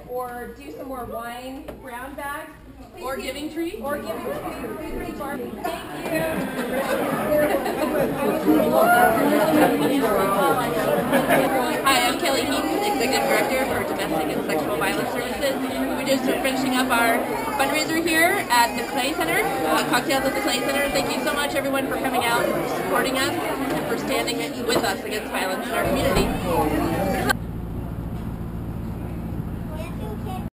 Or do some more wine brown bags. Or giving tree. Or giving tree. Thank you. Hi, I'm Kelly Heaton, Executive Director for Domestic and Sexual Violence Services. We just are finishing up our fundraiser here at the Clay Center, Cocktails at the Clay Center. Thank you so much, everyone, for coming out and supporting us and for standing with us against violence in our community.